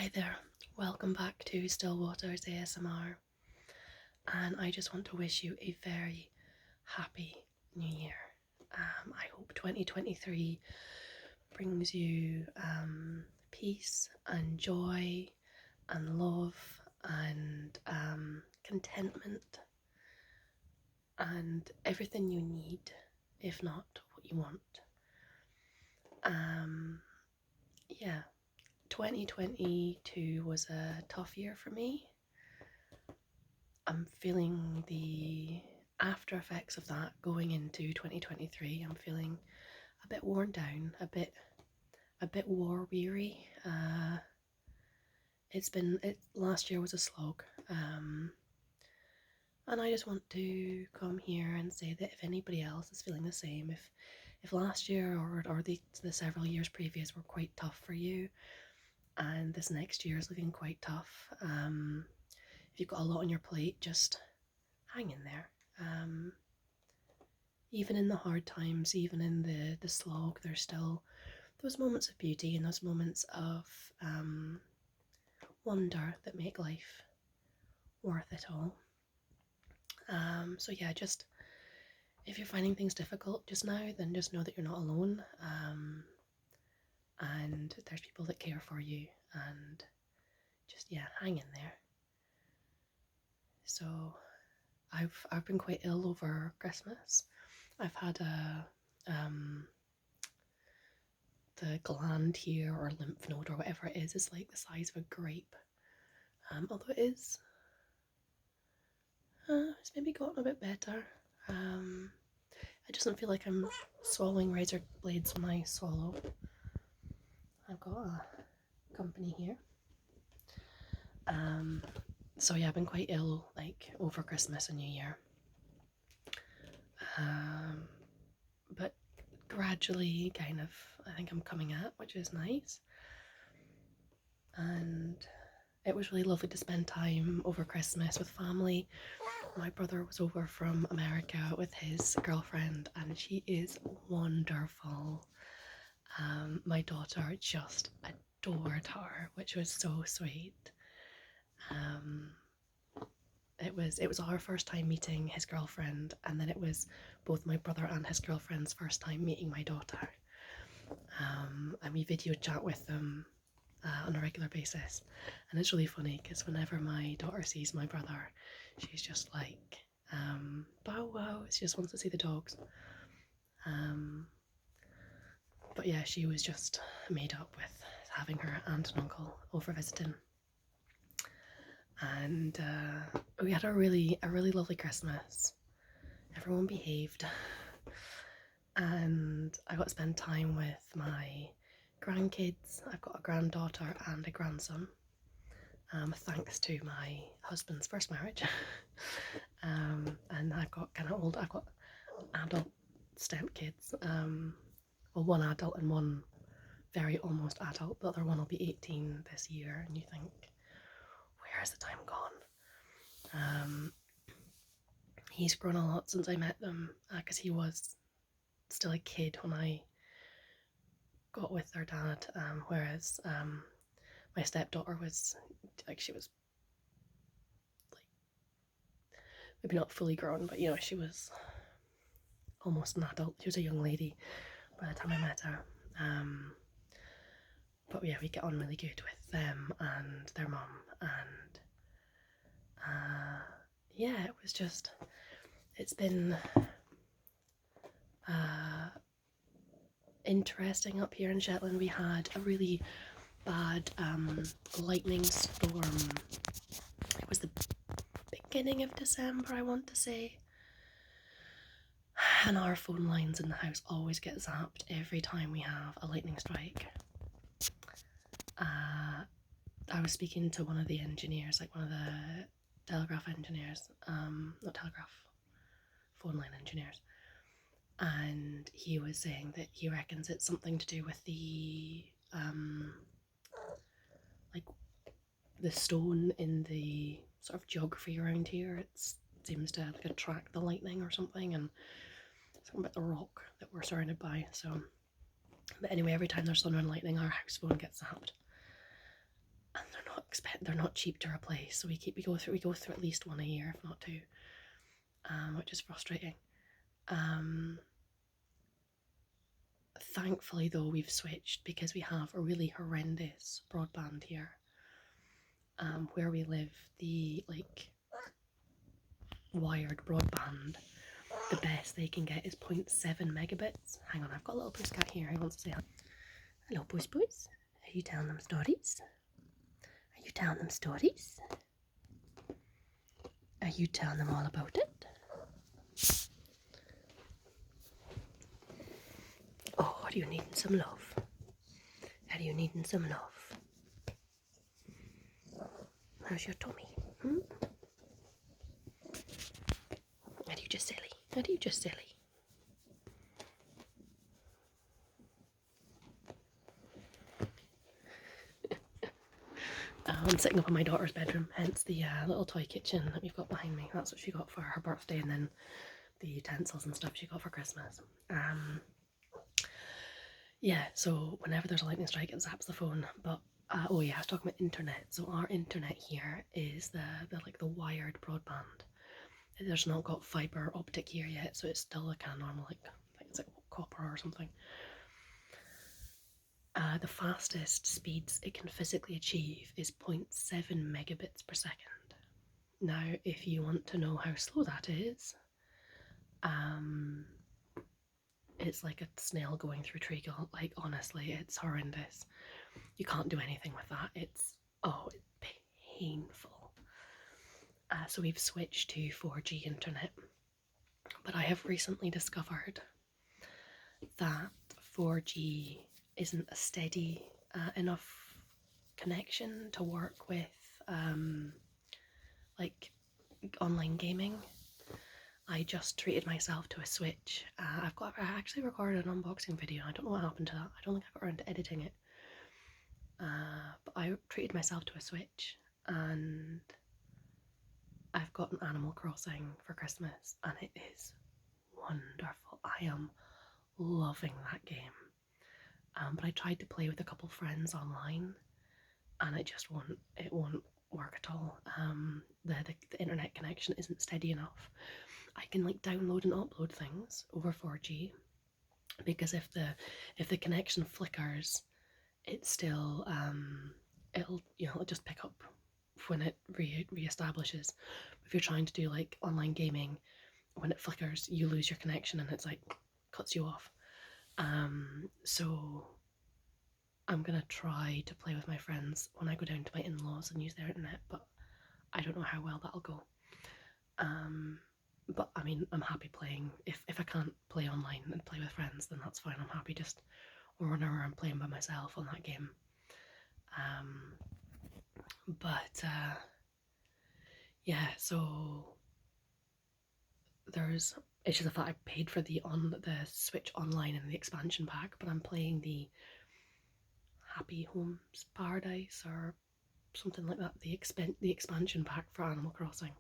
Hi there, welcome back to Stillwater's ASMR, and I just want to wish you a very happy new year. I hope 2023 brings you peace and joy and love and contentment and everything you need, if not what you want. Yeah, 2022 was a tough year for me. I'm feeling the after effects of that going into 2023. I'm feeling a bit worn down, a bit war weary. Last year was a slog, and I just want to come here and say that if anybody else is feeling the same, if last year or the several years previous were quite tough for you, and this next year is looking quite tough, if you've got a lot on your plate, just hang in there. Even in the hard times, even in the slog, there's still those moments of beauty and those moments of wonder that make life worth it all. So yeah, just if you're finding things difficult just now, then just know that you're not alone, and there's people that care for you, and just hang in there. So I've been quite ill over Christmas. I've had the gland here or lymph node or whatever it is like the size of a grape. Although it's maybe gotten a bit better. It doesn't feel like I'm swallowing razor blades when I swallow. I've got a company here. So yeah, I've been quite ill like over Christmas and New Year. But gradually I think I'm coming out, which is nice. And it was really lovely to spend time over Christmas with family. My brother was over from America with his girlfriend, and she is wonderful. My daughter just adored her, which was so sweet. It was our first time meeting his girlfriend, and then it was both my brother and his girlfriend's first time meeting my daughter. And we video chat with them on a regular basis, and it's really funny because whenever my daughter sees my brother, she's just like, bow wow, she just wants to see the dogs. But yeah, she was just made up with having her aunt and uncle over visiting, and we had a really lovely Christmas. Everyone behaved, and I got to spend time with my grandkids. I've got a granddaughter and a grandson, thanks to my husband's first marriage. And I've got adult step kids. Well, one adult and one very almost adult. The other one will be 18 this year, and you think, where has the time gone? He's grown a lot since I met them, because he was still a kid when I got with their dad, whereas my stepdaughter was she was like maybe not fully grown, but she was almost an adult. She was a young lady by the time I met her. But yeah, we get on really good with them and their mum, and yeah, it's been interesting up here in Shetland. We had a really bad lightning storm. It was the beginning of December, I want to say, and our phone lines in the house always get zapped every time we have a lightning strike. I was speaking to one of the engineers, like one of the telegraph engineers, not telegraph, phone line engineers, and he was saying that he reckons it's something to do with the like the stone in the sort of geography around here. It seems to like attract the lightning or something, and something about the rock that we're surrounded by. So, but anyway, every time there's thunder and lightning, our house phone gets zapped. and they're not cheap to replace. So we go through at least one a year, if not two, which is frustrating. Thankfully, though, we've switched because we have a really horrendous broadband here. Where we live, the wired broadband, the best they can get is 0.7 megabits. Hang on, I've got a little pussycat here who wants to say hi. Hello, puss puss. Are you telling them stories? Are you telling them stories? Are you telling them all about it? Oh, are you needing some love? Are you needing some love? How's your tummy? Are you just silly? Are you just silly? I'm sitting up in my daughter's bedroom, hence the little toy kitchen that we've got behind me. That's what she got for her birthday, and then the utensils and stuff she got for Christmas. Yeah, so whenever there's a lightning strike, it zaps the phone. But oh yeah, I was talking about internet. So our internet here is the wired broadband. There's not got fibre optic here yet, so it's still a kind of normal, I think it's like copper or something. The fastest speeds it can physically achieve is 0.7 megabits per second. Now, if you want to know how slow that is, it's like a snail going through treacle. Like, honestly, it's horrendous. You can't do anything with that. It's painful. So we've switched to 4G internet. But I have recently discovered that 4G isn't a steady enough connection to work with like online gaming. I just treated myself to a Switch. I actually recorded an unboxing video. I don't know what happened to that. I don't think I got around to editing it. But I treated myself to a Switch, and I've got an Animal Crossing for Christmas, and it is wonderful. I am loving that game. But I tried to play with a couple friends online, and it won't work at all. The internet connection isn't steady enough. I can download and upload things over 4G, because if the connection flickers, it's still it'll just pick up when it reestablishes. If you're trying to do online gaming, when it flickers, you lose your connection and it's cuts you off. So I'm gonna try to play with my friends when I go down to my in-laws and use their internet, but I don't know how well that'll go. But I mean, I'm happy playing. If I can't play online and play with friends, then that's fine. I'm happy just running around playing by myself on that game. But yeah, so it's just the fact I paid for the Switch Online and the expansion pack, but I'm playing the Happy Homes Paradise or something like that, the expansion pack for Animal Crossing,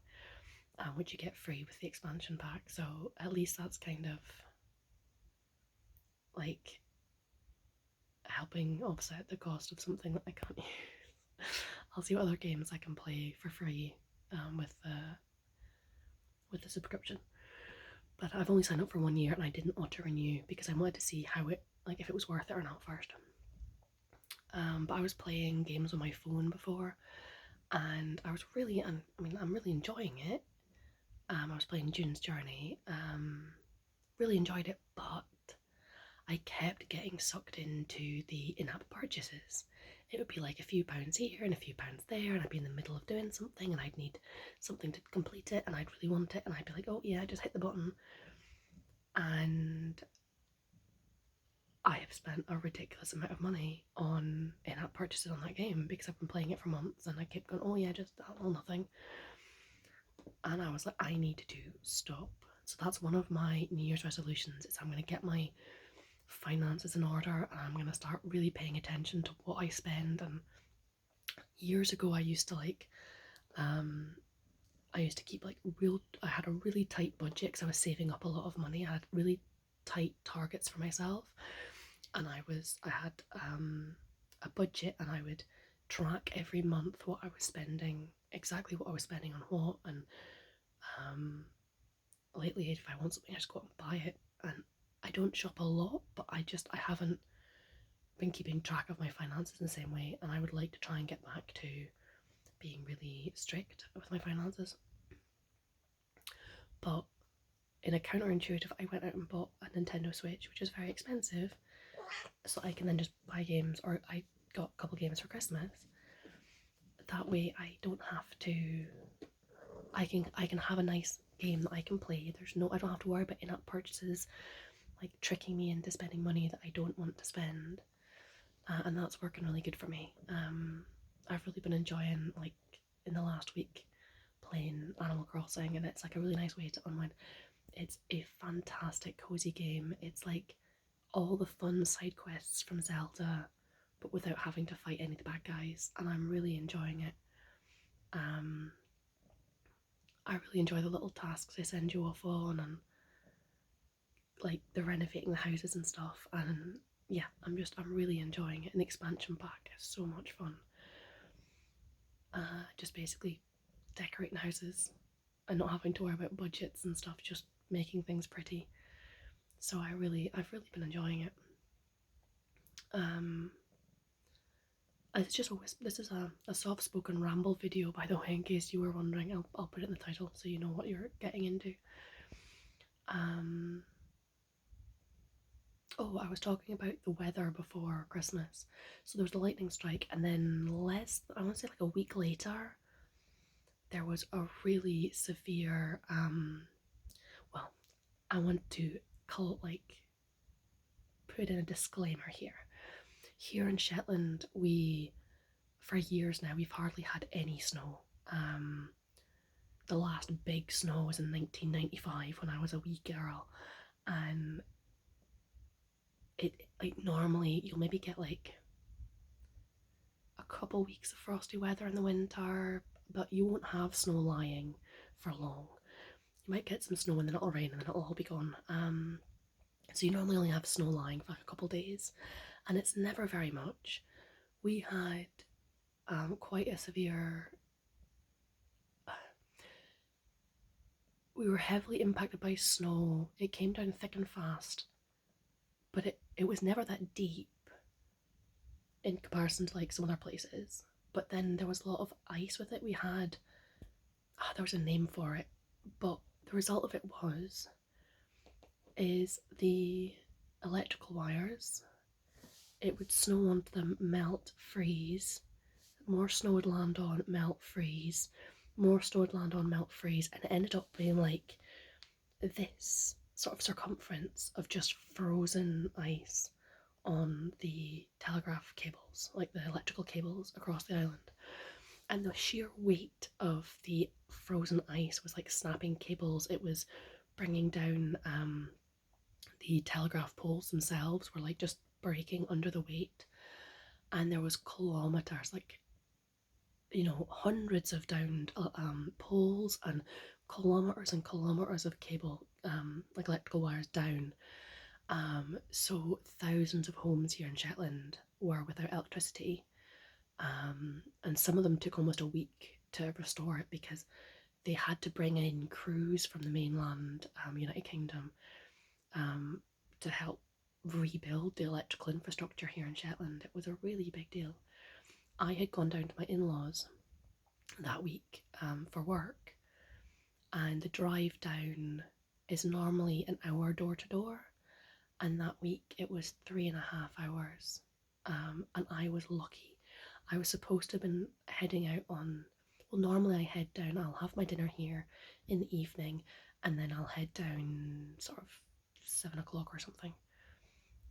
which you get free with the expansion pack. So at least that's kind of helping offset the cost of something that I can't use. I'll see what other games I can play for free with the subscription. But I've only signed up for 1 year, and I didn't auto renew because I wanted to see how it if it was worth it or not first. But I was playing games on my phone before, and I'm really enjoying it. I was playing June's Journey, really enjoyed it, but I kept getting sucked into the in-app purchases. It would be a few pounds here and a few pounds there, and I'd be in the middle of doing something and I'd need something to complete it, and I'd really want it, and I'd be like, oh yeah, just hit the button. And I have spent a ridiculous amount of money on in-app purchases on that game because I've been playing it for months, and I kept going, oh yeah, just nothing. And I was like, I need to stop. So that's one of my New Year's resolutions, is I'm going to get my finances in order, and I'm going to start really paying attention to what I spend. And years ago, I used to keep I had a really tight budget because I was saving up a lot of money. I had really tight targets for myself, and I had a budget, and I would track every month what I was spending, exactly what I was spending on what, and um, lately if I want something I just go out and buy it. And I don't shop a lot, but I haven't been keeping track of my finances in the same way, and I would like to try and get back to being really strict with my finances. But in a counterintuitive, I went out and bought a Nintendo Switch, which is very expensive, so I can then just buy games, or I got a couple games for Christmas. That way, I don't have to. I can have a nice game that I can play. I don't have to worry about in-app purchases, like tricking me into spending money that I don't want to spend, and that's working really good for me. I've really been enjoying, like, in the last week, playing Animal Crossing, and it's like a really nice way to unwind. It's a fantastic cozy game. It's like all the fun side quests from Zelda, but without having to fight any of the bad guys, and I'm really enjoying it. Um, I really enjoy the little tasks they send you off on, and like the renovating the houses and stuff. And yeah, I'm really enjoying it. And the expansion pack is so much fun. Just basically decorating houses and not having to worry about budgets and stuff, just making things pretty. So I've really been enjoying it. Um, it's just this is a soft spoken ramble video, by the way, in case you were wondering. I'll put it in the title so you know what you're getting into. Um, oh, I was talking about the weather before Christmas. So there was the lightning strike, and then I want to say like a week later, there was a really severe, well, I want to call it, like, put in a disclaimer here. Here in Shetland, for years now, we've hardly had any snow. The last big snow was in 1995 when I was a wee girl, and it, like, normally you'll maybe get like a couple weeks of frosty weather in the winter, but you won't have snow lying for long. You might get some snow and then it'll rain and then it'll all be gone. So you normally only have snow lying for like a couple days, and it's never very much. We had quite a severe. We were heavily impacted by snow. It came down thick and fast, but it was never that deep in comparison to like some other places. But then there was a lot of ice with it. There was a name for it, but the result of it is the electrical wires. It would snow onto them, melt, freeze. More snow would land on, melt, freeze. More snow would land on, melt, freeze, and it ended up being like this sort of circumference of just frozen ice on the telegraph cables, like the electrical cables across the island. And the sheer weight of the frozen ice was like snapping cables. It was bringing down the telegraph poles themselves were like just breaking under the weight. And there was kilometers, like, hundreds of downed poles, and kilometers of cable, like electrical wires down. So thousands of homes here in Shetland were without electricity, and some of them took almost a week to restore it because they had to bring in crews from the mainland, United Kingdom, to help rebuild the electrical infrastructure here in Shetland. It was a really big deal. I had gone down to my in-laws that week for work, and the drive down is normally an hour door to door, and that week it was 3.5 hours, and I was lucky. I was supposed to have been heading out on, well, normally I head down, I'll have my dinner here in the evening, and then I'll head down sort of 7 o'clock or something,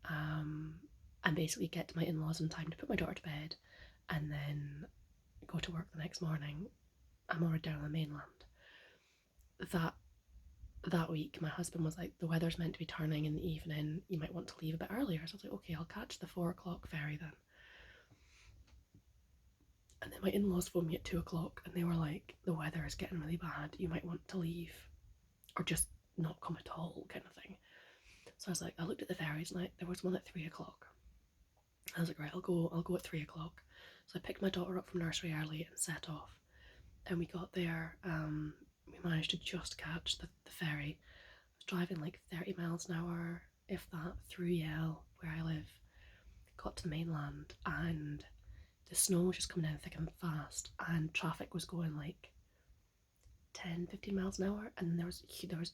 and basically get to my in-laws in time to put my daughter to bed, and then go to work the next morning. I'm already down on the mainland. That week, my husband was like, the weather's meant to be turning in the evening, you might want to leave a bit earlier. So I was like, okay, I'll catch the 4 o'clock ferry then. And then my in-laws phoned me at 2 o'clock and they were like, the weather is getting really bad, you might want to leave or just not come at all, kind of thing. So I was like, I looked at the ferries and there was one at 3 o'clock. I was like, right, I'll go at 3 o'clock. So I picked my daughter up from nursery early and set off. And we got there, we managed to just catch the ferry. I was driving like 30 miles an hour, if that, through Yale, where I live. Got to the mainland, and the snow was just coming down thick and fast, and traffic was going like 10, 15 miles an hour, and there was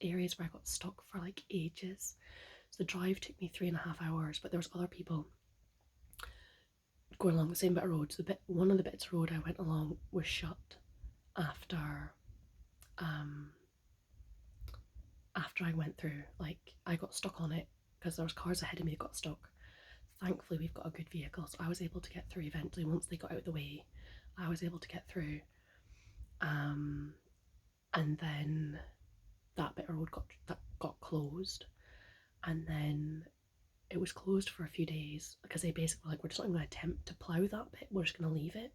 areas where I got stuck for like ages. So the drive took me 3.5 hours, but there was other people going along the same bit of road. So one of the bits of road I went along was shut after um after I went through. Like, I got stuck on it because there was cars ahead of me that got stuck. Thankfully, we've got a good vehicle, so I was able to get through eventually. Once they got out of the way, I was able to get through. Um, and then that bit of road got closed, and then it was closed for a few days because they basically were like, we're just not going to attempt to plough that bit. We're just going to leave it,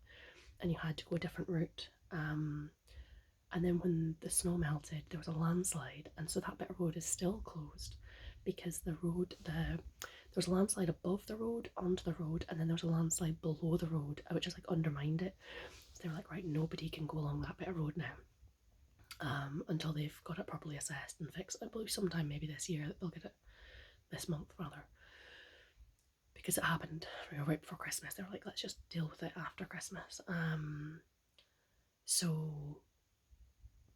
and you had to go a different route. And then when the snow melted, there was a landslide, and so that bit of road is still closed because there was a landslide above the road onto the road, and then there was a landslide below the road, which just like undermined it. So they were like, right, nobody can go along that bit of road now. Until they've got it properly assessed and fixed. I believe sometime maybe this year they'll get it, this month rather, because it happened right before Christmas. They were like, let's just deal with it after Christmas. So,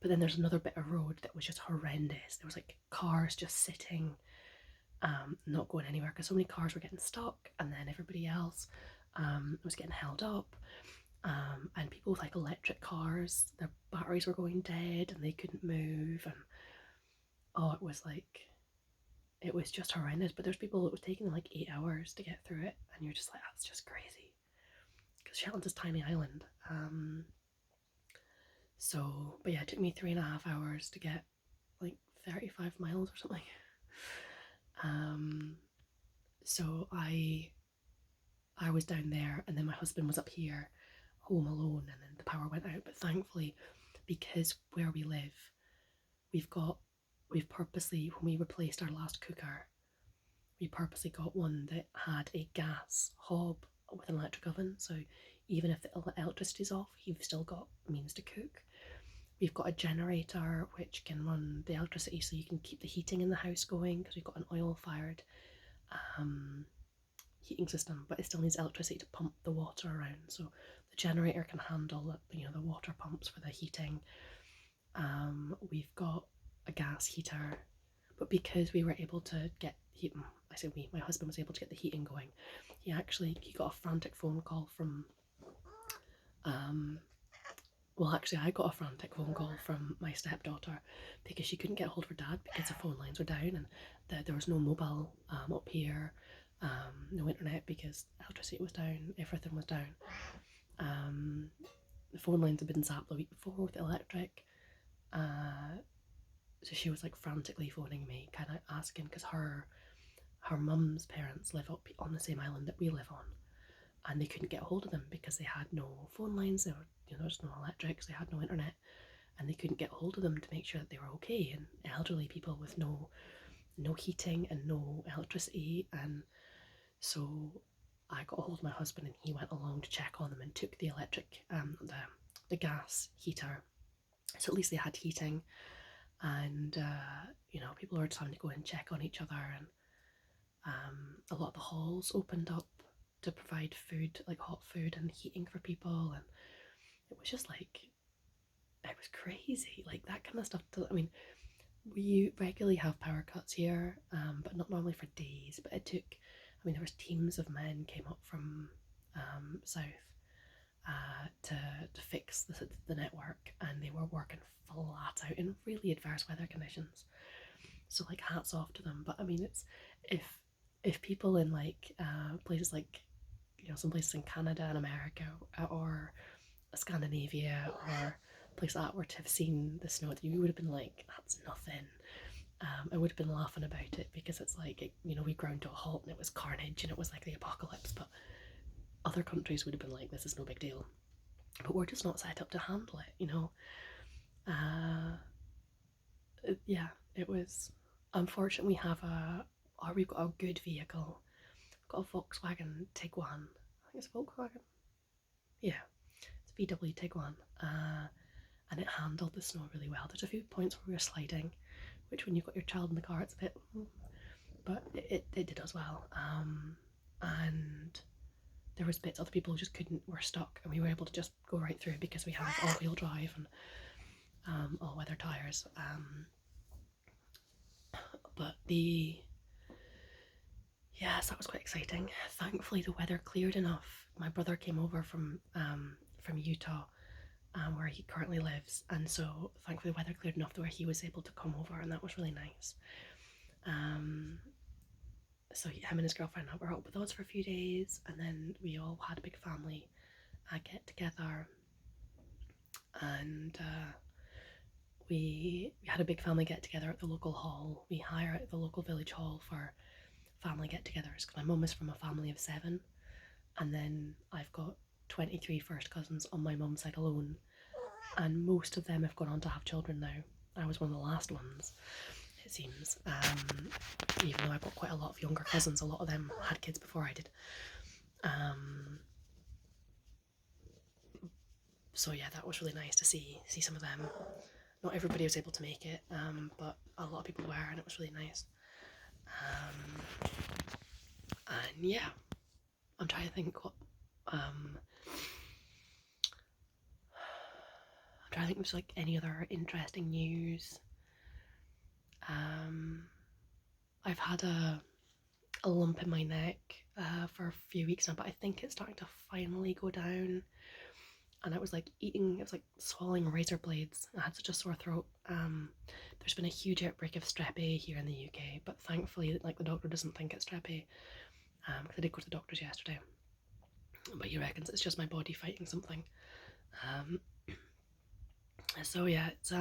but then there's another bit of road that was just horrendous. There was like cars just sitting, not going anywhere because so many cars were getting stuck, and then everybody else was getting held up. And people with like electric cars, their batteries were going dead and they couldn't move, and oh, it was just horrendous. But there's people, it was taking them like 8 hours to get through it, and you're just like, that's just crazy because Shetland's a tiny island. But yeah, it took me 3.5 hours to get like 35 miles or something. So I was down there, and then my husband was up here home alone, and then the power went out. But thankfully, because where we live, we've purposely, when we replaced our last cooker, we purposely got one that had a gas hob with an electric oven, so even if the electricity's off, you've still got means to cook. We've got a generator which can run the electricity so you can keep the heating in the house going, because we've got an oil fired heating system, but it still needs electricity to pump the water around. So the generator can handle the water pumps for the heating. We've got a gas heater, but because we were able to get heating, I say we, my husband was able to get the heating going. He got a frantic phone call from I got a frantic phone call from my stepdaughter because she couldn't get hold of her dad because the phone lines were down, and there was no mobile up here, no internet because electricity was down, everything was down. The phone lines had been zapped the week before with electric, so she was like frantically phoning me, kind of asking, because her mum's parents live up on the same island that we live on, and they couldn't get hold of them because they had no phone lines. There was no electrics, they had no internet, and they couldn't get hold of them to make sure that they were okay. And elderly people with no heating and no electricity, and so I got a hold of my husband, and he went along to check on them and took the electric, the gas heater, so at least they had heating. And people were trying to go and check on each other, and a lot of the halls opened up to provide food, like hot food and heating for people, and it was just like, it was crazy, like that kind of stuff. We regularly have power cuts here, but not normally for days. But it took, there was teams of men came up from south to fix the network, and they were working flat out in really adverse weather conditions. So like, hats off to them. But it's, if people in like places like some places in Canada and America, or Scandinavia, or places like that, were to have seen the snow, you would have been like, that's nothing. I would have been laughing about it because it's like, we ground to a halt and it was carnage and it was like the apocalypse. But other countries would have been like, this is no big deal. But we're just not set up to handle it, yeah, it was unfortunate. We've got a good vehicle. We've got a Volkswagen Tiguan. I think it's Volkswagen. Yeah, it's a VW Tiguan, and it handled the snow really well. There's a few points where we were sliding, which when you've got your child in the car, it's a bit, but it did as well. And there was bits other people who just couldn't, were stuck, and we were able to just go right through because we have all-wheel drive and all-weather tyres. But yes, that was quite exciting. Thankfully, the weather cleared enough. My brother came over from Utah, where he currently lives, and so thankfully the weather cleared enough to where he was able to come over, and that was really nice. So him and his girlfriend were out with us for a few days, and then we all had a big family get together, and we had a big family get together at the local hall. We hire out the local village hall for family get-togethers because my mum is from a family of 7, and then I've got 23 first cousins on my mum's side alone, and most of them have gone on to have children now. I was one of the last ones, it seems. Even though I've got quite a lot of younger cousins, a lot of them had kids before I did. So yeah, that was really nice to see some of them. Not everybody was able to make it, but a lot of people were, and it was really nice. And yeah, I'm trying to think what I'm trying to think if there's like any other interesting news. I've had a lump in my neck for a few weeks now, but I think it's starting to finally go down. And I was like it was like swallowing razor blades. I had such a sore throat. There's been a huge outbreak of strep A here in the UK, but thankfully, like, the doctor doesn't think it's strep A. Because I did go to the doctor's yesterday, but he reckons it's just my body fighting something. So yeah, it's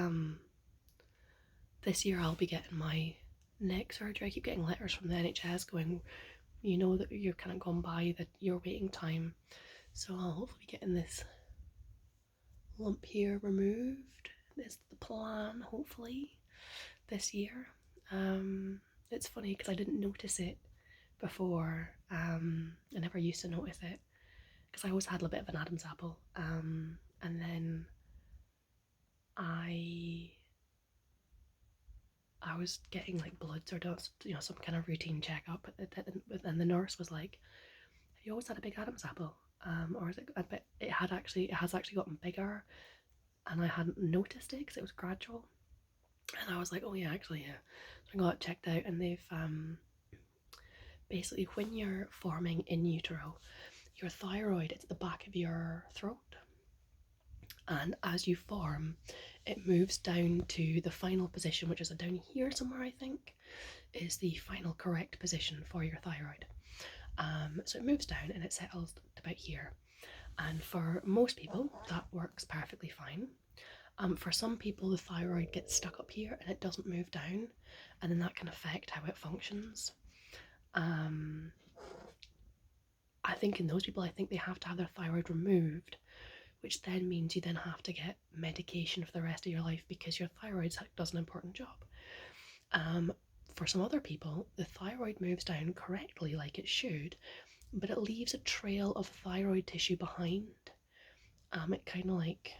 this year I'll be getting my neck surgery. I keep getting letters from the NHS going, you know that you're kind of gone by your waiting time, so I'll hopefully be getting this lump here removed. Is the plan, hopefully, this year. It's funny because I didn't notice it before. I never used to notice it because I always had a bit of an Adam's apple. And then I was getting like bloods or some kind of routine checkup, and the nurse was like, "Have you always had a big Adam's apple? Or is it?" But it has actually gotten bigger, and I hadn't noticed it because it was gradual. And I was like, "Oh yeah, actually yeah." So I got it checked out, and they've basically, when you're forming in utero, your thyroid is at the back of your throat, and as you form, it moves down to the final position, which is down here somewhere, I think, is the final correct position for your thyroid. So it moves down and it settles about here. And for most people, that works perfectly fine. For some people, the thyroid gets stuck up here and it doesn't move down, and then that can affect how it functions. I think in those people, I think they have to have their thyroid removed, which then means you then have to get medication for the rest of your life because your thyroid does an important job. For some other people, the thyroid moves down correctly like it should, but it leaves a trail of thyroid tissue behind. It kind of like,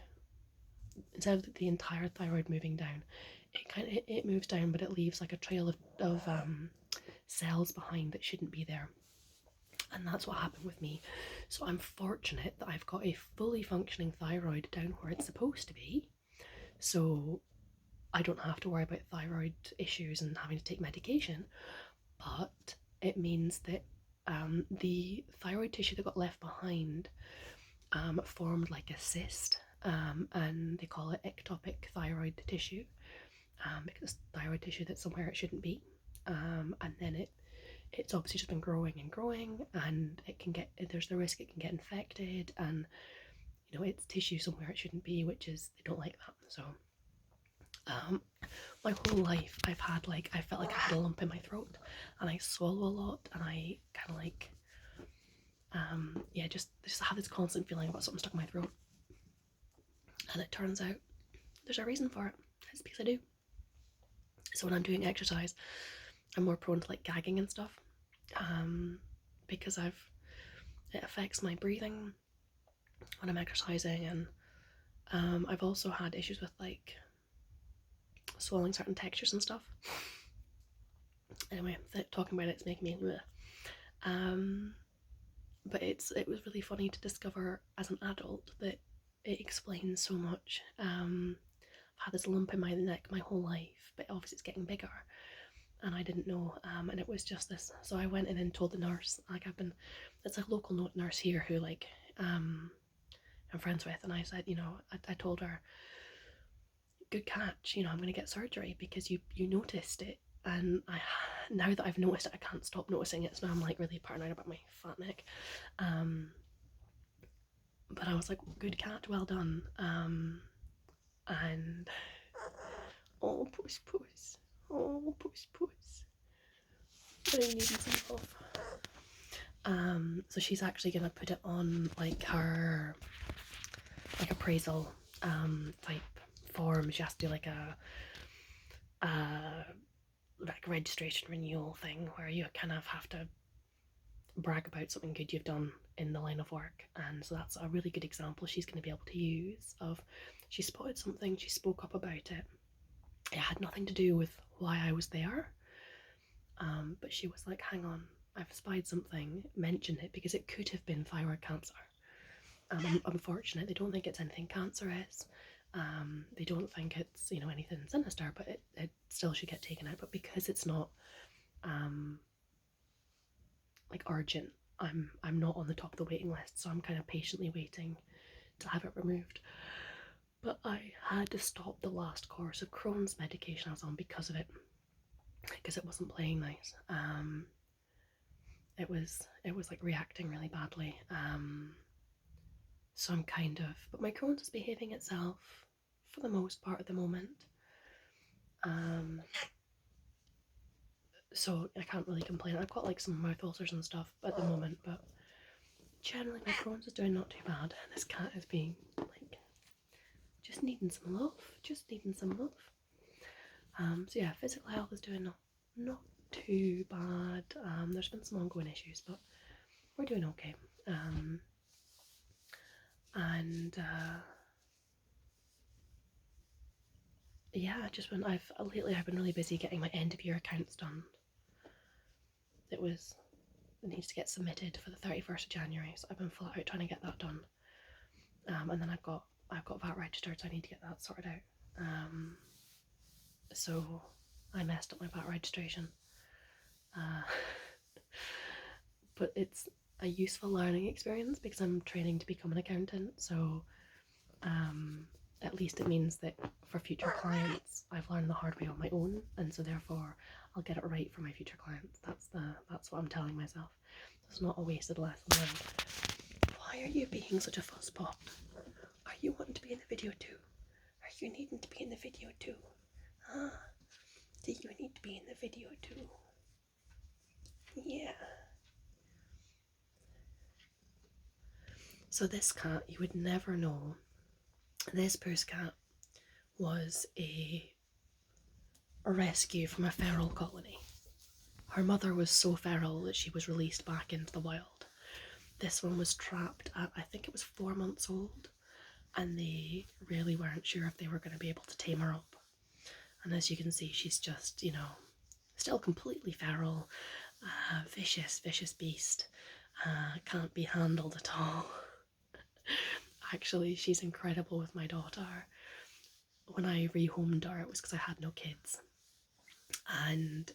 instead of the entire thyroid moving down, it moves down, but it leaves like a trail of cells behind that shouldn't be there. And that's what happened with me. So I'm fortunate that I've got a fully functioning thyroid down where it's supposed to be. So I don't have to worry about thyroid issues and having to take medication. But it means that the thyroid tissue that got left behind formed like a cyst, and they call it ectopic thyroid tissue, because thyroid tissue that's somewhere it shouldn't be. And then it's obviously just been growing and growing, and there's the risk it can get infected, and it's tissue somewhere it shouldn't be, which is, they don't like that. So my whole life I felt like I had a lump in my throat, and I swallow a lot, and I kind of like just have this constant feeling about something stuck in my throat. And it turns out there's a reason for it. It's because I do. So when I'm doing exercise, I'm more prone to like gagging and stuff, because it affects my breathing. when I'm exercising, and I've also had issues with like swallowing certain textures and stuff. Anyway, talking about it's making me bleh. But it was really funny to discover as an adult that it explains so much. I've had this lump in my neck my whole life, but obviously it's getting bigger, and I didn't know. And it was just this. So I went in and told the nurse, like it's a local nurse here who like I'm friends with, and I said, I told her, good catch, I'm going to get surgery because you noticed it, and now that I've noticed it, I can't stop noticing it. So now I'm like really paranoid about my fat neck. But I was like, good cat, well done. And oh, puss, puss. Oh, puss, puss. I need some love. So she's actually gonna put it on like her like appraisal type form. She has to do like a like registration renewal thing where you kind of have to brag about something good you've done in the line of work, and so that's a really good example she's going to be able to use of she spotted something, she spoke up about it. It had nothing to do with why I was there, but she was like, hang on, I've spied something, mention it, because it could have been thyroid cancer. Unfortunately, they don't think it's anything cancerous. They don't think it's anything sinister, but it still should get taken out. But because it's not like urgent, I'm not on the top of the waiting list, so I'm kind of patiently waiting to have it removed. But I had to stop the last course of Crohn's medication I was on because of it, because it wasn't playing nice. It was like reacting really badly. So I'm but my Crohn's is behaving itself for the most part at the moment. So I can't really complain. I've got like some mouth ulcers and stuff at the moment, but generally my Crohn's is doing not too bad. This cat is being like just needing some love, So yeah, physical health is doing not too bad. There's been some ongoing issues, but we're doing okay. Yeah, lately I've been really busy getting my end of year accounts done. It needs to get submitted for the 31st of January, so I've been flat out trying to get that done. And then I've got VAT registered, so I need to get that sorted out. So I messed up my VAT registration. But it's a useful learning experience because I'm training to become an accountant, so at least it means that for future clients I've learned the hard way on my own, and so therefore I'll get it right for my future clients. That's what I'm telling myself. It's not a wasted lesson learned. Why are you being such a fusspot? Are you wanting to be in the video too? Are you needing to be in the video too? Huh? Do you need to be in the video too? Yeah. So this cat, you would never know. This puss cat was a rescue from a feral colony. Her mother was so feral that she was released back into the wild. This one was trapped at, I think it was 4 months old, and they really weren't sure if they were going to be able to tame her up. And as you can see, she's just, still completely feral, vicious beast, can't be handled at all. Actually, she's incredible with my daughter. When I rehomed her, it was because I had no kids, and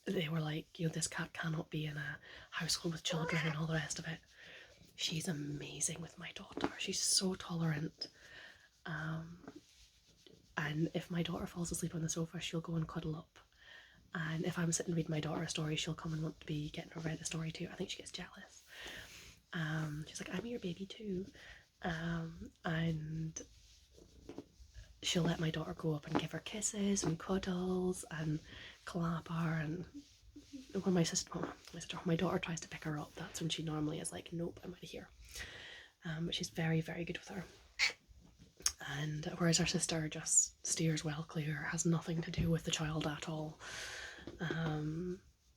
they were like, this cat cannot be in a household with children and all the rest of it. She's amazing with my daughter. She's so tolerant. And if my daughter falls asleep on the sofa, she'll go and cuddle up. And if I'm sitting reading my daughter a story, she'll come and want to be getting her read a story too. I think she gets jealous. She's like, I'm your baby too. And she'll let my daughter go up and give her kisses and cuddles and clap her. And when my daughter tries to pick her up, that's when she normally is like, nope, I'm out of here. But she's very, very good with her. And whereas her sister just steers well clear, has nothing to do with the child at all.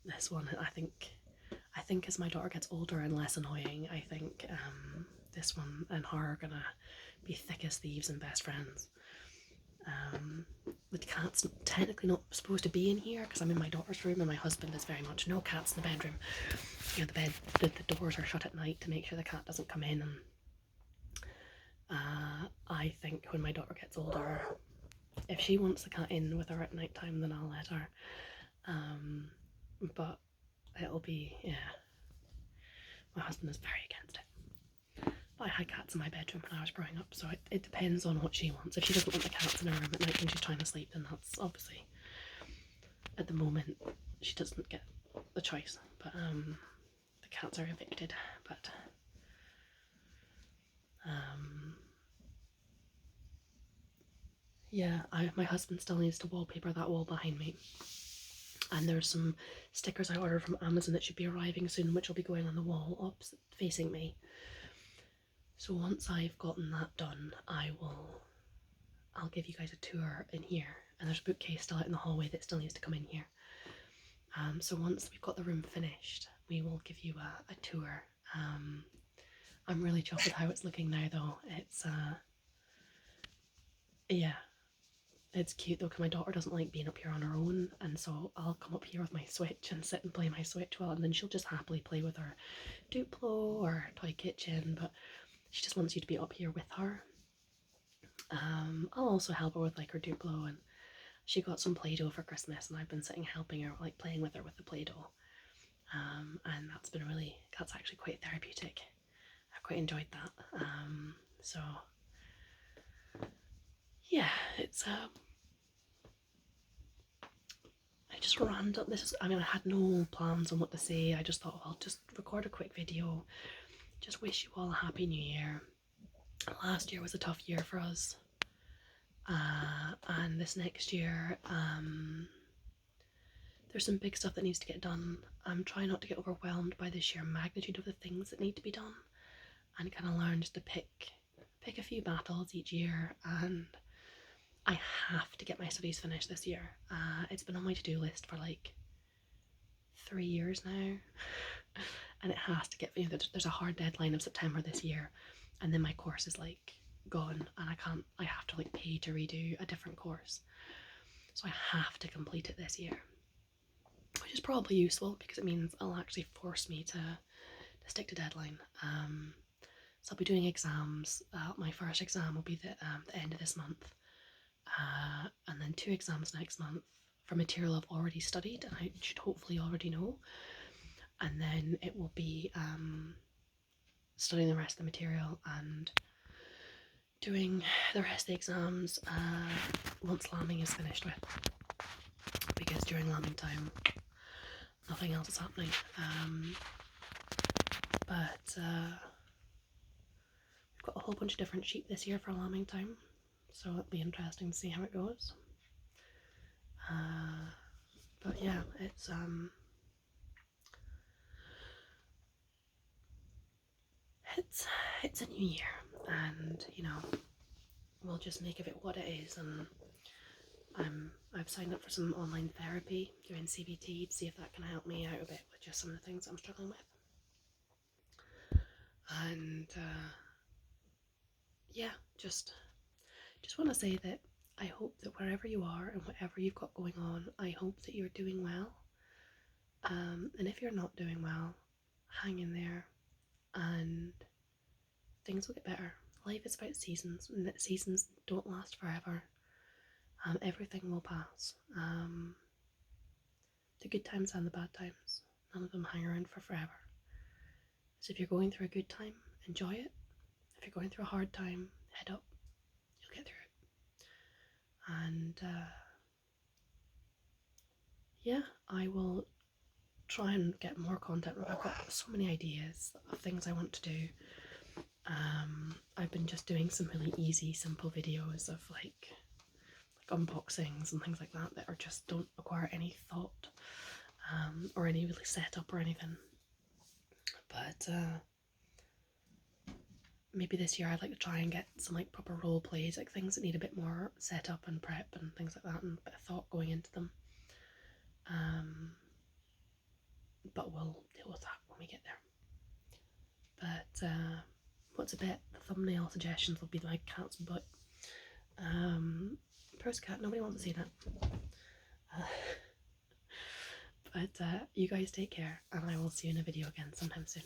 This one, I think as my daughter gets older and less annoying, I think this one and her are gonna be thick as thieves and best friends. The cat's technically not supposed to be in here because I'm in my daughter's room, and my husband is very much no cats in the bedroom. You know, the doors are shut at night to make sure the cat doesn't come in. And I think when my daughter gets older, if she wants the cat in with her at night time, then I'll let her. But it'll be, yeah. My husband is very against it. But I had cats in my bedroom when I was growing up, so it depends on what she wants. If she doesn't want the cats in her room at night when she's trying to sleep, then that's obviously, at the moment, she doesn't get the choice. But the cats are evicted. But yeah, my husband still needs to wallpaper that wall behind me. And there's some stickers I ordered from Amazon that should be arriving soon, which will be going on the wall opposite facing me. So once I've gotten that done, I'll give you guys a tour in here. And there's a bookcase still out in the hallway that still needs to come in here. So once we've got the room finished, we will give you a tour. I'm really chuffed with how it's looking now, though. It's yeah, it's cute though, because my daughter doesn't like being up here on her own, and so I'll come up here with my Switch and sit and play my Switch well, and then she'll just happily play with her Duplo or toy kitchen, but she just wants you to be up here with her. I'll also help her with like her Duplo, and she got some Play-Doh for Christmas, and I've been sitting helping her, like playing with her with the Play-Doh, and that's actually quite therapeutic. I quite enjoyed that. So yeah, it's I just random. I had no plans on what to say. I just thought, well, I'll just record a quick video. Just wish you all a happy new year. Last year was a tough year for us. And this next year, there's some big stuff that needs to get done. I'm trying not to get overwhelmed by the sheer magnitude of the things that need to be done, and kind of learn just to pick a few battles each year. And I have to get my studies finished this year. It's been on my to-do list for like 3 years now, and it has to get. There's a hard deadline of September this year, and then my course is like gone, and I have to like pay to redo a different course, so I have to complete it this year, which is probably useful because it means it'll actually force me to stick to deadline. So I'll be doing exams. My first exam will be the end of this month, and then 2 exams next month for material I've already studied and I should hopefully already know, and then it will be studying the rest of the material and doing the rest of the exams once lambing is finished with, because during lambing time nothing else is happening. But we've got a whole bunch of different sheep this year for lambing time, so it'll be interesting to see how it goes. But yeah, it's a new year, and we'll just make of it what it is. And I've signed up for some online therapy, doing CBT, to see if that can help me out a bit with just some of the things I'm struggling with. And yeah, just want to say that I hope that wherever you are and whatever you've got going on, I hope that you're doing well. And if you're not doing well, hang in there, and things will get better. Life is about seasons, and that seasons don't last forever. Everything will pass. The good times and the bad times, none of them hang around for forever. So if you're going through a good time, enjoy it. If you're going through a hard time, head up. You'll get through it. And yeah, I will try and get more content. I've got so many ideas of things I want to do. I've been just doing some really easy, simple videos of like unboxings and things like that that just don't require any thought or any really setup or anything. But maybe this year I'd like to try and get some like proper role plays, like things that need a bit more setup and prep and things like that, and a bit of thought going into them. But we'll deal with that when we get there. But what's a bet the thumbnail suggestions will be my cat's butt. Purse cat, nobody wants to see that. But you guys take care, and I will see you in a video again sometime soon.